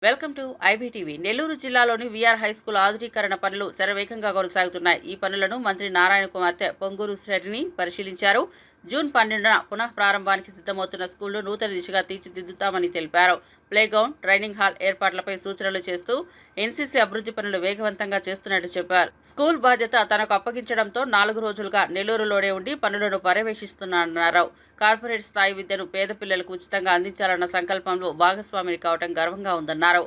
Welcome to IBTV. Nellore జిల్లాలోని we are high school ఆధునీకరణ పనులు శరవేగంగా కొనసాగుతున్నాయి. ఈ పనులను మంత్రి నారాయణ కుమార్తె పొంగూరు శ్రేణిని పరిశీలించారు. జూన్ 12న పునః ప్రారంభానికి సిద్ధమవుతున్న స్కూల్ను నూతన దిశగా తీర్చిదిద్దుతామని తెలిపారు. ప్లేగ్రౌండ్, ట్రైనింగ్ హాల్ ఏర్పాట్లపై సూచనలు చేస్తూ ఎన్సీసీ అభివృద్ధి పనులు వేగవంతంగా చేస్తున్నట్టు చెప్పారు. స్కూల్ బాధ్యత తనకు అప్పగించడంతో 4 రోజులుగా నెల్లూరులోనే ఉండి పనులను పర్యవేక్షిస్తున్నారన్నారు. కార్పొరేట్ స్థాయి విద్యను పేద పిల్లలకు ఉచితంగా అందించాలన్న సంకల్పంలో భాగస్వామిని కావడం గర్వంగా ఉందన్నారు.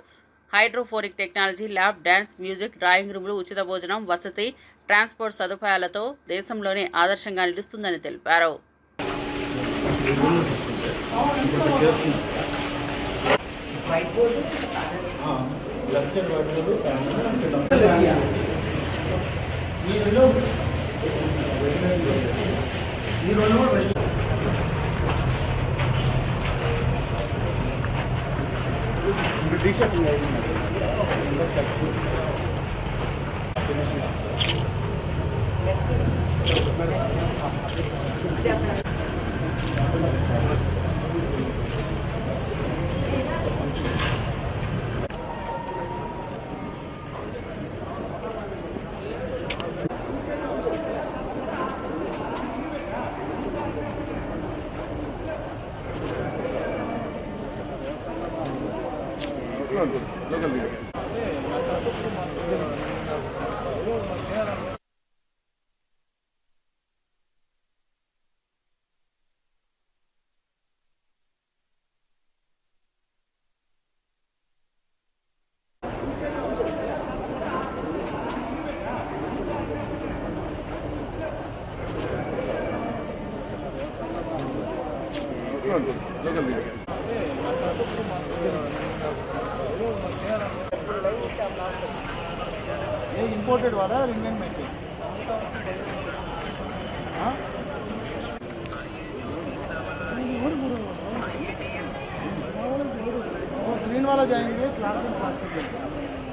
Hydroponic technology lab, dance, music, drawing రూములు, ఉచిత భోజనం, వసతి, ట్రాన్స్పోర్ట్ సదుపాయాలతో దేశంలోనే ఆదర్శంగా నిలుస్తుందని తెలిపారు. इंपोर्टेड वाला और इंडियन मेकिंग ग्रीन वाला जाएंगे प्लास्टिक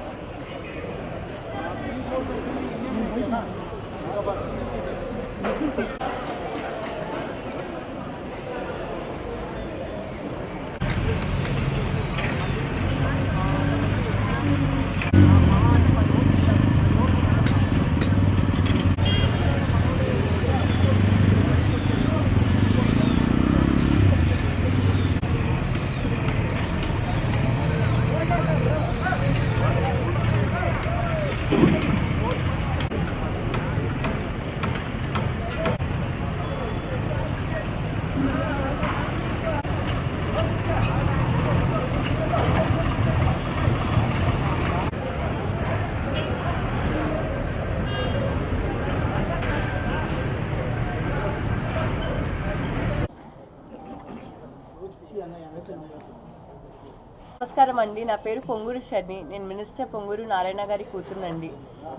నమస్కారం అండి. నా పేరు పొంగూరు శ్రేణి. నేను మినిస్టర్ పొంగూరు నారాయణ గారి కూతురునండి.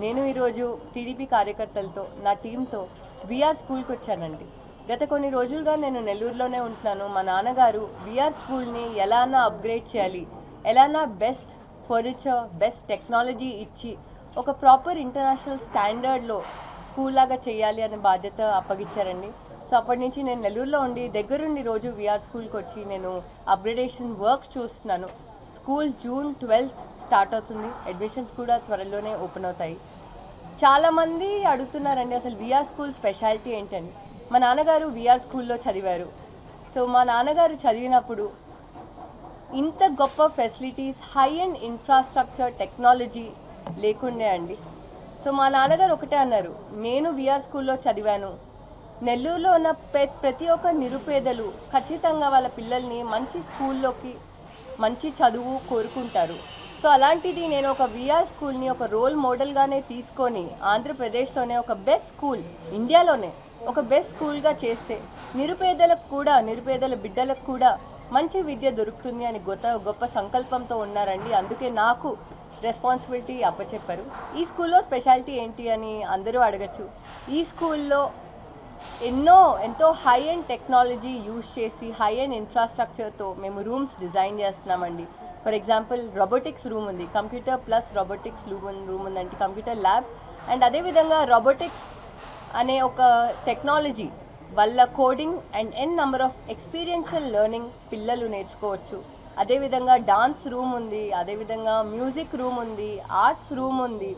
నేను ఈరోజు టీడీపీ కార్యకర్తలతో నా టీంతో వీఆర్ స్కూల్కి వచ్చానండి. గత కొన్ని రోజులుగా నేను నెల్లూరులోనే ఉంటున్నాను. మా నాన్నగారు వీఆర్ స్కూల్ని ఎలానా అప్గ్రేడ్ చేయాలి, ఎలానా బెస్ట్ ఫర్నిచర్, బెస్ట్ టెక్నాలజీ ఇచ్చి ఒక ప్రాపర్ ఇంటర్నేషనల్ స్టాండర్డ్లో స్కూల్ లాగా చేయాలి అనే బాధ్యత అప్పగించారండి. సో అప్పటి నుంచి నేను నెల్లూరులో ఉండి దగ్గరుండి రోజు వీఆర్ స్కూల్కి వచ్చి నేను అప్గ్రేడేషన్ వర్క్స్ చూస్తున్నాను. స్కూల్ జూన్ 12th స్టార్ట్ అవుతుంది. అడ్మిషన్స్ కూడా త్వరలోనే ఓపెన్ అవుతాయి. చాలామంది అడుగుతున్నారండి అసలు వీఆర్ స్కూల్ స్పెషాలిటీ ఏంటని. మా నాన్నగారు వీఆర్ స్కూల్లో చదివారు. సో మా నాన్నగారు చదివినప్పుడు ఇంత గొప్ప facilities, high and infrastructure, technology లేకుండే అండి. సో మా నాన్నగారు ఒకటే అన్నారు, నేను వీఆర్ స్కూల్లో చదివాను, నెల్లూరులో ఉన్న ప్రతి ఒక్క నిరుపేదలు ఖచ్చితంగా వాళ్ళ పిల్లల్ని మంచి స్కూల్లోకి, మంచి చదువు కోరుకుంటారు. సో అలాంటిది నేను ఒక వీఆర్ స్కూల్ని ఒక రోల్ మోడల్గానే తీసుకొని ఆంధ్రప్రదేశ్లోనే ఒక బెస్ట్ స్కూల్, ఇండియాలోనే ఒక బెస్ట్ స్కూల్గా చేస్తే నిరుపేదలకు కూడా, నిరుపేదల బిడ్డలకు కూడా మంచి విద్య దొరుకుతుంది అని గొప్ప సంకల్పంతో ఉన్నారండి. అందుకే నాకు రెస్పాన్సిబిలిటీ అప్పచెప్పారు. ఈ స్కూల్లో స్పెషాలిటీ ఏంటి అని అందరూ అడగచ్చు. ఈ స్కూల్లో ఎంతో హై అండ్ టెక్నాలజీ యూజ్ చేసి, హై అండ్ ఇన్ఫ్రాస్ట్రక్చర్తో మేము రూమ్స్ డిజైన్ చేస్తున్నామండి. ఫర్ ఎగ్జాంపుల్ రోబోటిక్స్ రూమ్ ఉంది, కంప్యూటర్ ప్లస్ రోబోటిక్స్ రూమ్ ఉందంటే కంప్యూటర్ ల్యాబ్. అండ్ అదేవిధంగా రోబోటిక్స్ అనే ఒక టెక్నాలజీ వల్ల coding and number of experiential learning పిల్లలు నేర్చుకోవచ్చు. అదేవిధంగా డాన్స్ రూమ్ ఉంది, అదేవిధంగా మ్యూజిక్ రూమ్ ఉంది, ఆర్ట్స్ రూమ్ ఉంది.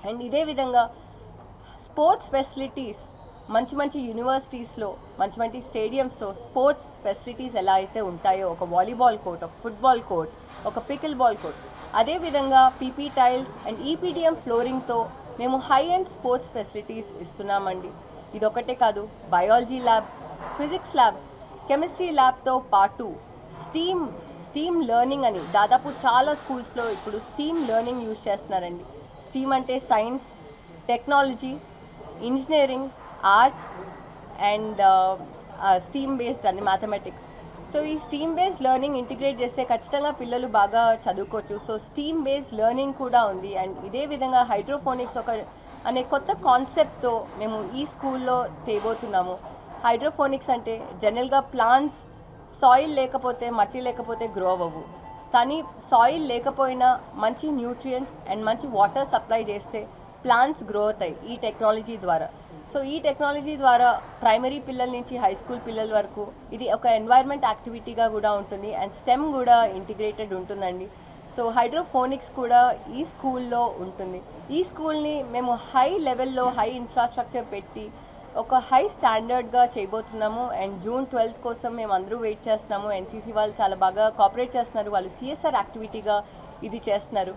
అండ్ ఇదే విధంగా స్పోర్ట్స్ ఫెసిలిటీస్ మంచి మంచి యూనివర్సిటీస్లో, మంచి మంచి స్టేడియంస్లో స్పోర్ట్స్ ఫెసిలిటీస్ ఎలా అయితే ఉంటాయో, ఒక వాలీబాల్ కోర్ట్, ఒక ఫుట్బాల్ కోర్ట్, ఒక పికిల్ బాల్ కోర్ట్, అదేవిధంగా పీపీ టైల్స్ అండ్ ఈపీడిఎం ఫ్లోరింగ్తో మేము హై అండ్ స్పోర్ట్స్ ఫెసిలిటీస్ ఇస్తున్నామండి. ఇదొకటే కాదు, biology lab, physics lab, chemistry ల్యాబ్తో పాటు స్టీమ్ లెర్నింగ్ అని దాదాపు చాలా స్కూల్స్లో ఇప్పుడు స్టీమ్ లెర్నింగ్ యూజ్ చేస్తున్నారండి. స్టీమ్ అంటే science, technology, engineering, arts and STEAM based అని మ్యాథమెటిక్స్. సో ఈ స్టీమ్ బేస్డ్ లెర్నింగ్ ఇంటిగ్రేట్ చేస్తే ఖచ్చితంగా పిల్లలు బాగా చదువుకోవచ్చు. సో స్టీమ్ బేస్డ్ లెర్నింగ్ కూడా ఉంది. అండ్ ఇదే విధంగా హైడ్రోఫోనిక్స్ అనే కొత్త కాన్సెప్ట్తో మేము ఈ స్కూల్లో తేబోతున్నాము. హైడ్రోఫోనిక్స్ అంటే జనరల్గా ప్లాంట్స్ సాయిల్ లేకపోతే, మట్టి లేకపోతే గ్రో అవ్వవు. కానీ సాయిల్ లేకపోయినా మంచి న్యూట్రియంట్స్ అండ్ మంచి వాటర్ సప్లై చేస్తే ప్లాంట్స్ గ్రో అవుతాయి ఈ టెక్నాలజీ ద్వారా. సో ఈ టెక్నాలజీ ద్వారా ప్రైమరీ పిల్లల నుంచి హై స్కూల్ పిల్లల వరకు ఇది ఒక ఎన్వైర్న్మెంట్ యాక్టివిటీగా కూడా ఉంటుంది. అండ్ స్టెమ్ కూడా ఇంటిగ్రేటెడ్ ఉంటుందండి. సో హైడ్రోఫోనిక్స్ కూడా ఈ స్కూల్లో ఉంటుంది. ఈ స్కూల్ని మేము హై లెవెల్లో హై ఇన్ఫ్రాస్ట్రక్చర్ పెట్టి ఒక హై స్టాండర్డ్గా చేయబోతున్నాము. అండ్ జూన్ 12 కోసం మేము అందరూ వెయిట్ చేస్తున్నాము. ఎన్సీసీ వాళ్ళు చాలా బాగా కోఆపరేట్ చేస్తున్నారు. వాళ్ళు సిఎస్ఆర్ యాక్టివిటీగా ఇది చేస్తున్నారు.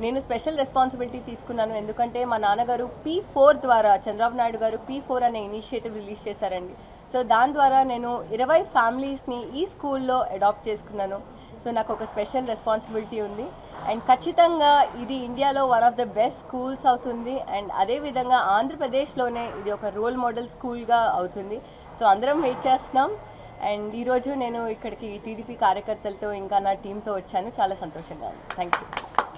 నేను స్పెషల్ రెస్పాన్సిబిలిటీ తీసుకున్నాను, ఎందుకంటే మా నాన్నగారు P4 ద్వారా, చంద్రబాబు నాయుడు గారు P4 అనే ఇనిషియేటివ్ రిలీజ్ చేశారండి. సో దాని ద్వారా నేను 20 ఫ్యామిలీస్ని ఈ స్కూల్లో అడాప్ట్ చేసుకున్నాను. సో నాకు ఒక స్పెషల్ రెస్పాన్సిబిలిటీ ఉంది. అండ్ ఖచ్చితంగా ఇది ఇండియాలో one of the best schools అవుతుంది. అండ్ అదేవిధంగా ఆంధ్రప్రదేశ్లోనే ఇది ఒక రోల్ మోడల్ స్కూల్గా అవుతుంది. సో అందరం వెయిట్ చేస్తున్నాం. అండ్ ఈరోజు నేను ఇక్కడికి టీడీపీ కార్యకర్తలతో ఇంకా నా టీంతో వచ్చాను. చాలా సంతోషంగా ఉంది. Thank you.